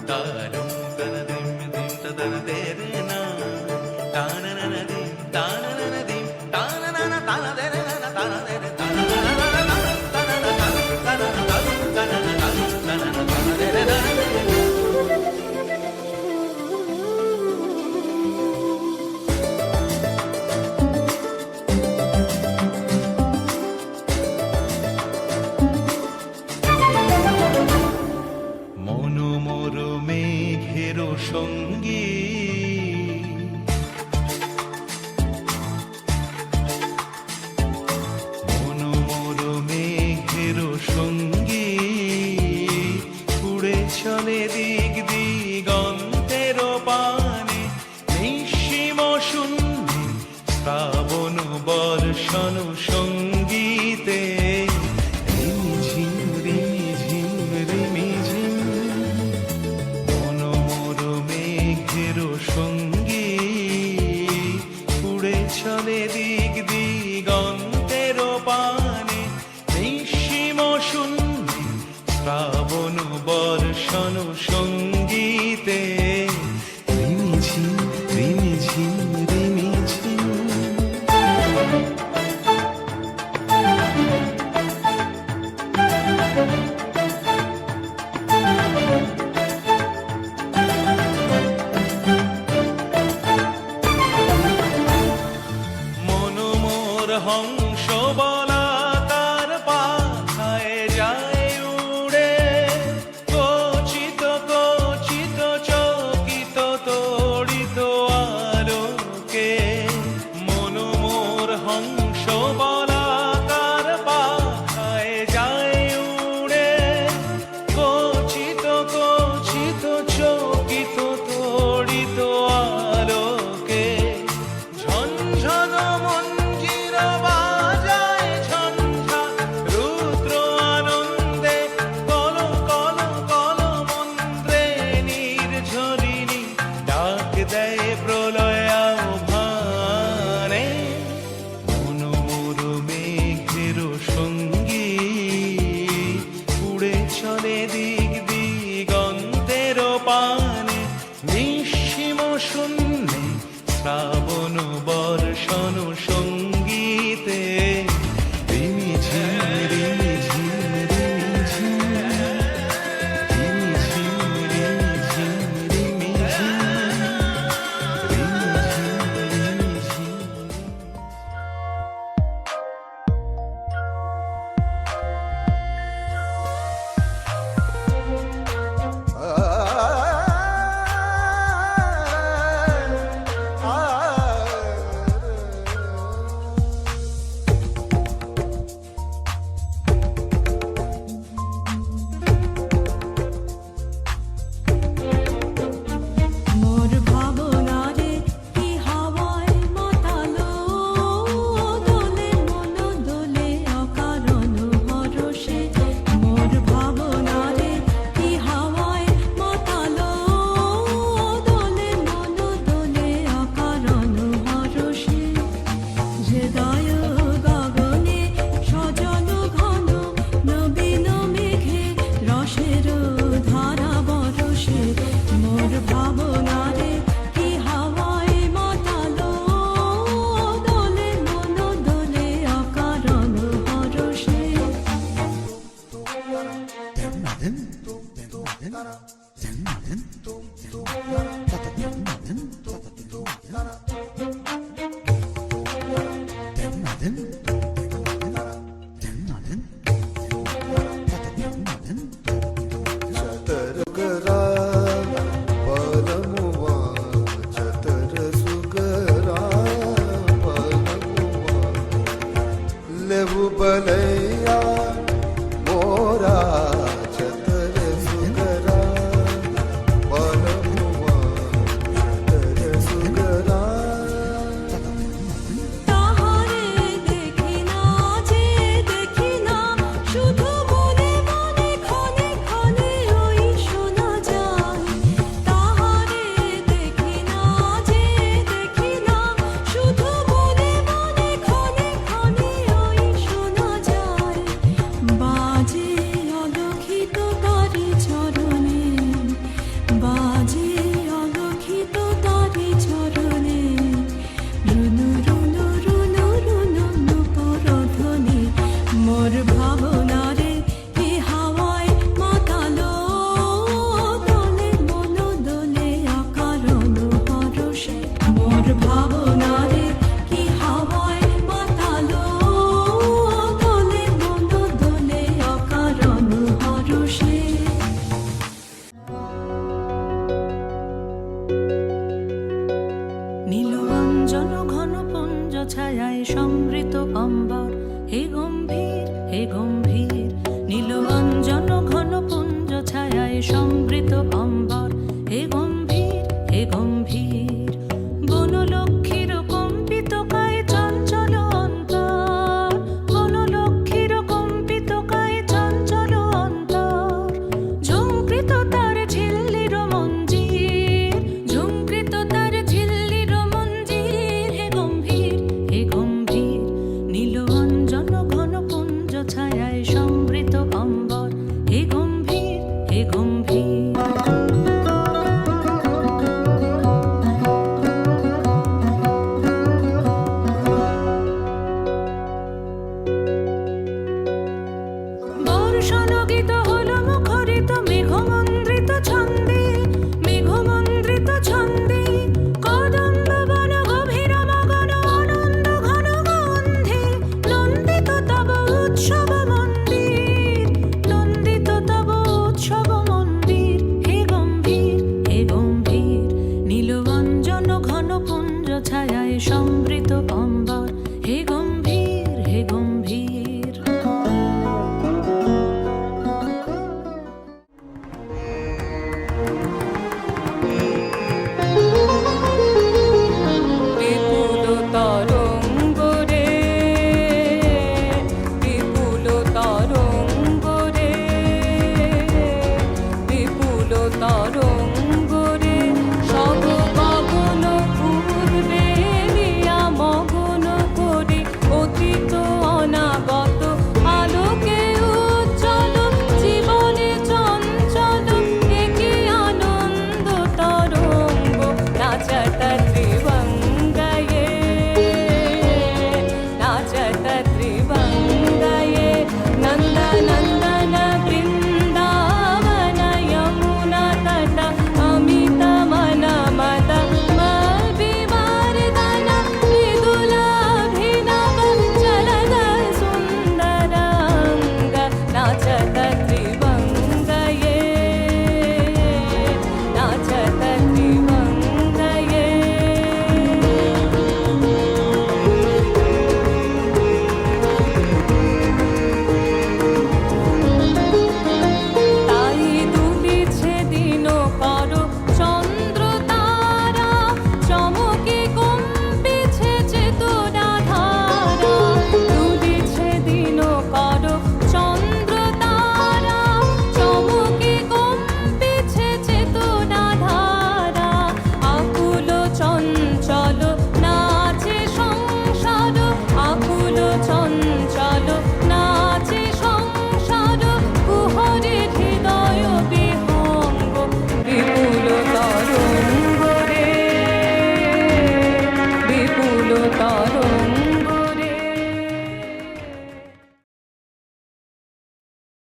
তারুম তানা দিম দিম তানা তেরে না তানা না না দিম তানা না না দিম তানা না না তানা তেরে না তানা তেরে তানা না না তানা না তানা না তানা না তানা না তানা তেরে না মনোমর মেঘের সঙ্গী মনোমর মেঘের সঙ্গী উড়ে চলে দিক দিগন্তের পানে নিঃসীম শূন্যে শ্রাবণ বর্ষণ সঙ্গীতে সঙ্গী উড়ে চলে দিক দিগন্তের পানে নিঃসীম শূন্যে শ্রাবণ বর্ষণ সঙ্গীতে রিমিঝিম রিমিঝিম রিমিঝিম হংস বলাকার পাখায় যায় উড়ে কচিত কচিত চকিত তড়িত আলোকে মনোমোর হংস বলাকার পাখায় যায় উড়ে কচিত কচিত চকিত তড়িত আলোকে ঝনঝন দেয় প্রলয় আহ্বানে মনোমর মেঘের সঙ্গী উড়ে চলে দিক দিগন্তের পানে নিঃসীম শূন্যে শ্রাবণ বর্ষণ সঙ্গীতে রিমিঝিম রিমিঝিম রিমিঝিম রিমিঝিম রিমিঝিম রিমিঝিম Dun, dun, dun, dun, dun, dun, dun, dun, dun, dun, dun, dun, dun,